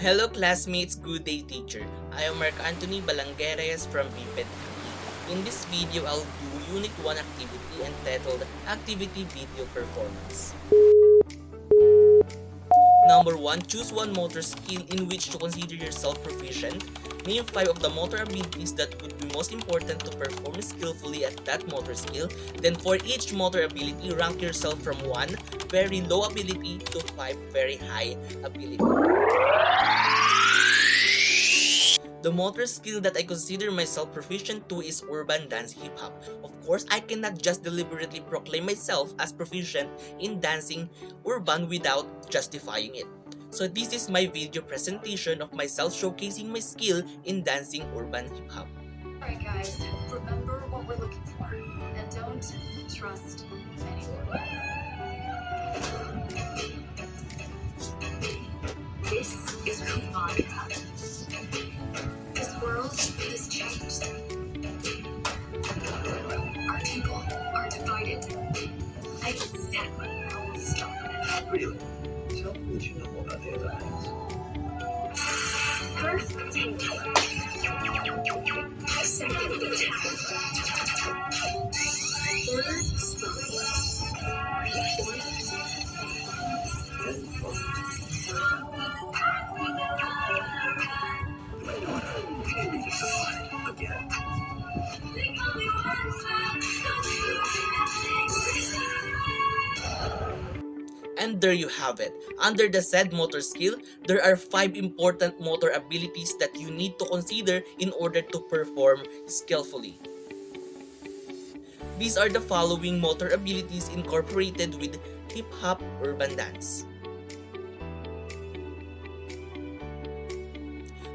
Hello classmates, good day teacher. I am Mark Anthony Balangueres from BPED. In this video, I'll do Unit 1 activity entitled Activity Video Performance. Number 1. Choose one motor skill in which to consider yourself proficient. Name 5 of the motor abilities that would be most important to perform skillfully at that motor skill. Then for each motor ability, rank yourself from 1 very low ability to 5 very high ability. The motor skill that I consider myself proficient to is urban dance hip hop. Of course, I cannot just deliberately proclaim myself as proficient in dancing urban without justifying it. So this is my video presentation of myself showcasing my skill in dancing urban hip hop. Alright guys, remember what we're looking for, and don't trust anyone. This is Kumania. This world has changed. Our people are divided. I exactly how we'll stop it. Really? Tell me what you know about the other items. First, take cover. Second, attack. Third, spy. And again. And there you have it. Under the said motor skill, there are 5 important motor abilities that you need to consider in order to perform skillfully. These are the following motor abilities incorporated with hip-hop urban dance.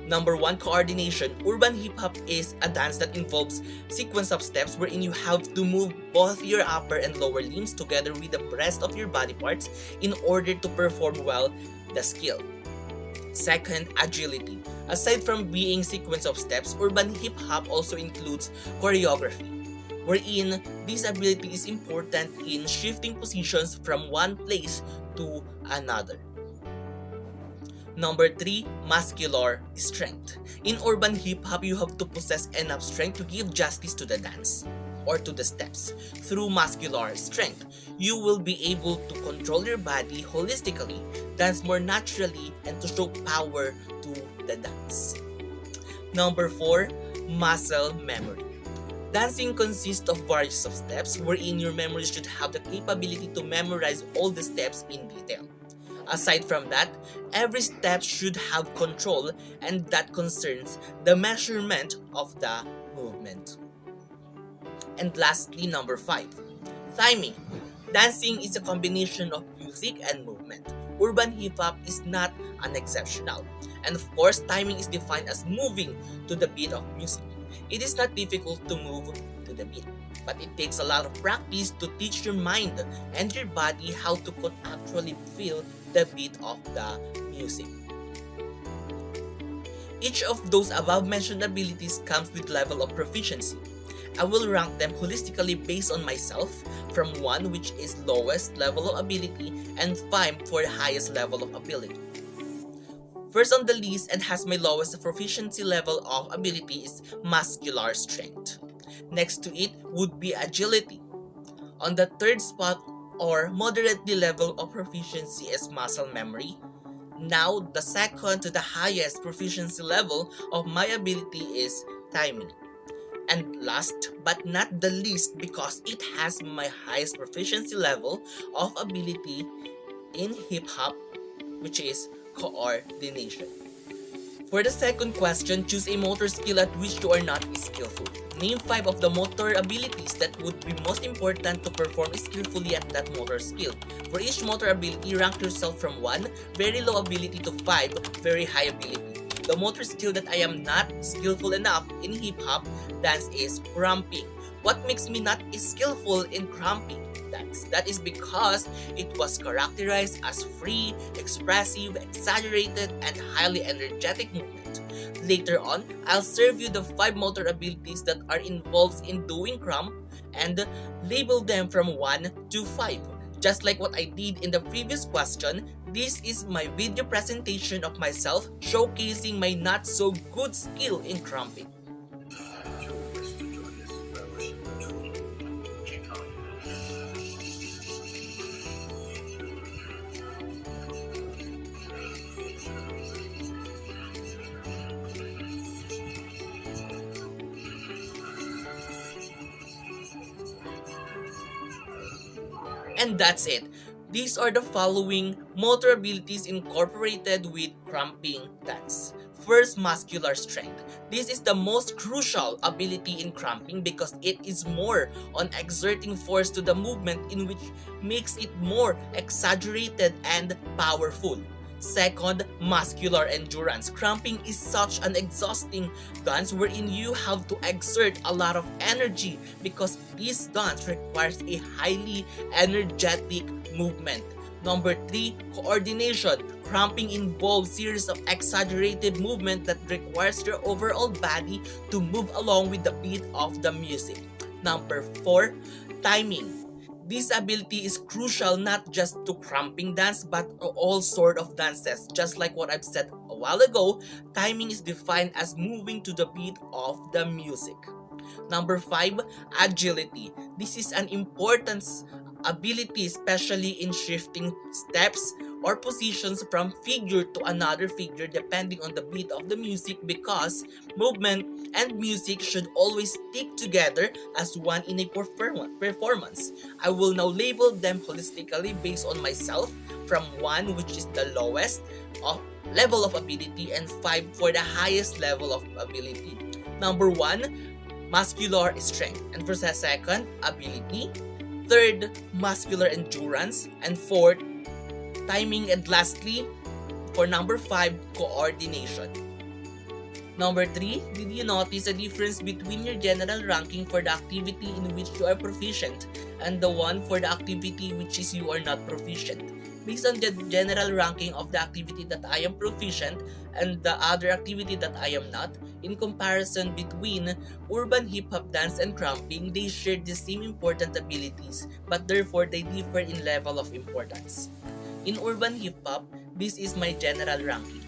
Number 1, coordination. Urban hip-hop is a dance that involves sequence of steps wherein you have to move both your upper and lower limbs together with the rest of your body parts in order to perform well the skill. Second, agility. Aside from being sequence of steps, urban hip-hop also includes choreography, wherein this ability is important in shifting positions from one place to another. Number 3, muscular strength. In urban hip-hop, you have to possess enough strength to give justice to the dance or to the steps. Through muscular strength, you will be able to control your body holistically, dance more naturally, and to show power to the dance. Number 4, muscle memory. Dancing consists of various of steps wherein your memory should have the capability to memorize all the steps in detail. Aside from that, every step should have control, and that concerns the measurement of the movement. And lastly, number 5, timing. Dancing is a combination of music and movement. Urban hip-hop is not an exceptional. And of course, timing is defined as moving to the beat of music. It is not difficult to move to the beat, but it takes a lot of practice to teach your mind and your body how to actually feel the beat of the music. Each of those above mentioned abilities comes with level of proficiency. I will rank them holistically based on myself from 1, which is lowest level of ability, and 5 for the highest level of ability. First on the list and has my lowest proficiency level of ability is muscular strength. Next to it would be agility. On the third spot or moderately level of proficiency is muscle memory. Now, the second to the highest proficiency level of my ability is timing. And last but not the least, because it has my highest proficiency level of ability in hip-hop, which is coordination. For the second question, choose a motor skill at which you are not skillful. Name 5 of the motor abilities that would be most important to perform skillfully at that motor skill. For each motor ability, rank yourself from 1 very low ability to 5 very high ability. The motor skill that I am not skillful enough in hip-hop dance is cramping. What makes me not skillful in cramping dance? That is because it was characterized as free, expressive, exaggerated, and highly energetic movement. Later on, I'll serve you the 5 motor abilities that are involved in doing cramp and label them from 1 to 5. Just like what I did in the previous question, this is my video presentation of myself showcasing my not so good skill in cramping. And that's it. These are the following motor abilities incorporated with cramping dance. First, muscular strength. This is the most crucial ability in cramping because it is more on exerting force to the movement, in which makes it more exaggerated and powerful. Second, muscular endurance. Cramping is such an exhausting dance wherein you have to exert a lot of energy because this dance requires a highly energetic movement. Number 3, coordination. Cramping involves series of exaggerated movement that requires your overall body to move along with the beat of the music. Number 4, timing. This ability is crucial not just to cramping dance but all sort of dances. Just like what I've said a while ago, timing is defined as moving to the beat of the music. Number 5, agility. This is an important ability, especially in shifting steps or positions from figure to another figure depending on the beat of the music, because movement and music should always stick together as one in a performance. I will now label them holistically based on myself, from 1, which is the lowest level of ability, and 5 for the highest level of ability. Number 1, muscular strength, and for the second, ability. Third, muscular endurance, and fourth, timing, and lastly, for number 5, coordination. Number 3, did you notice a difference between your general ranking for the activity in which you are proficient and the one for the activity which is you are not proficient? Based on the general ranking of the activity that I am proficient and the other activity that I am not, in comparison between urban hip-hop dance and cramping, they share the same important abilities, but therefore they differ in level of importance. In urban hip-hop, this is my general ranking,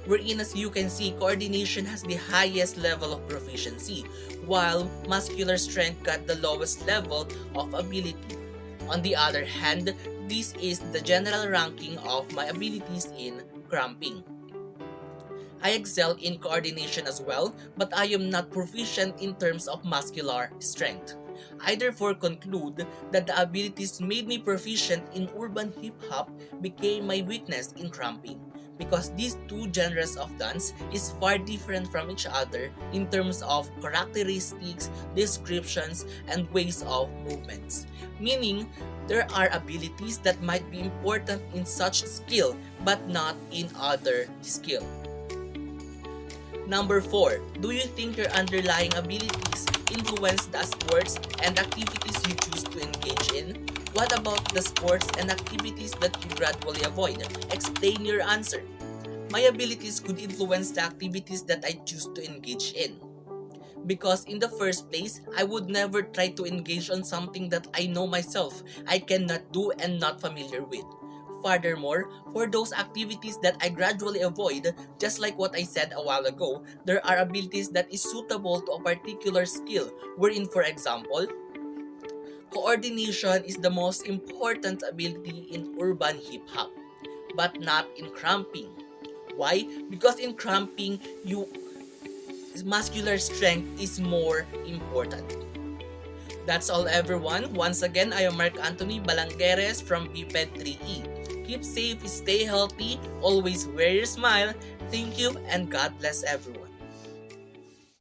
wherein, as you can see, coordination has the highest level of proficiency, while muscular strength got the lowest level of ability. On the other hand, this is the general ranking of my abilities in cramping. I excel in coordination as well, but I am not proficient in terms of muscular strength. I therefore conclude that the abilities made me proficient in urban hip-hop became my weakness in cramping, because these two genres of dance is far different from each other in terms of characteristics, descriptions, and ways of movements. Meaning, there are abilities that might be important in such skill but not in other skill. Number 4, do you think your underlying abilities influence the sports and activities you choose to engage in? What about the sports and activities that you gradually avoid? Explain your answer. My abilities could influence the activities that I choose to engage in, because in the first place, I would never try to engage on something that I know myself I cannot do and not familiar with. Furthermore, for those activities that I gradually avoid, just like what I said a while ago, there are abilities that is suitable to a particular skill, wherein, for example, coordination is the most important ability in urban hip-hop, but not in cramping. Why? Because in cramping, muscular strength is more important. That's all, everyone. Once again, I am Mark Anthony Balangueres from BPED 3E. Keep safe, stay healthy, always wear your smile. Thank you, and God bless everyone.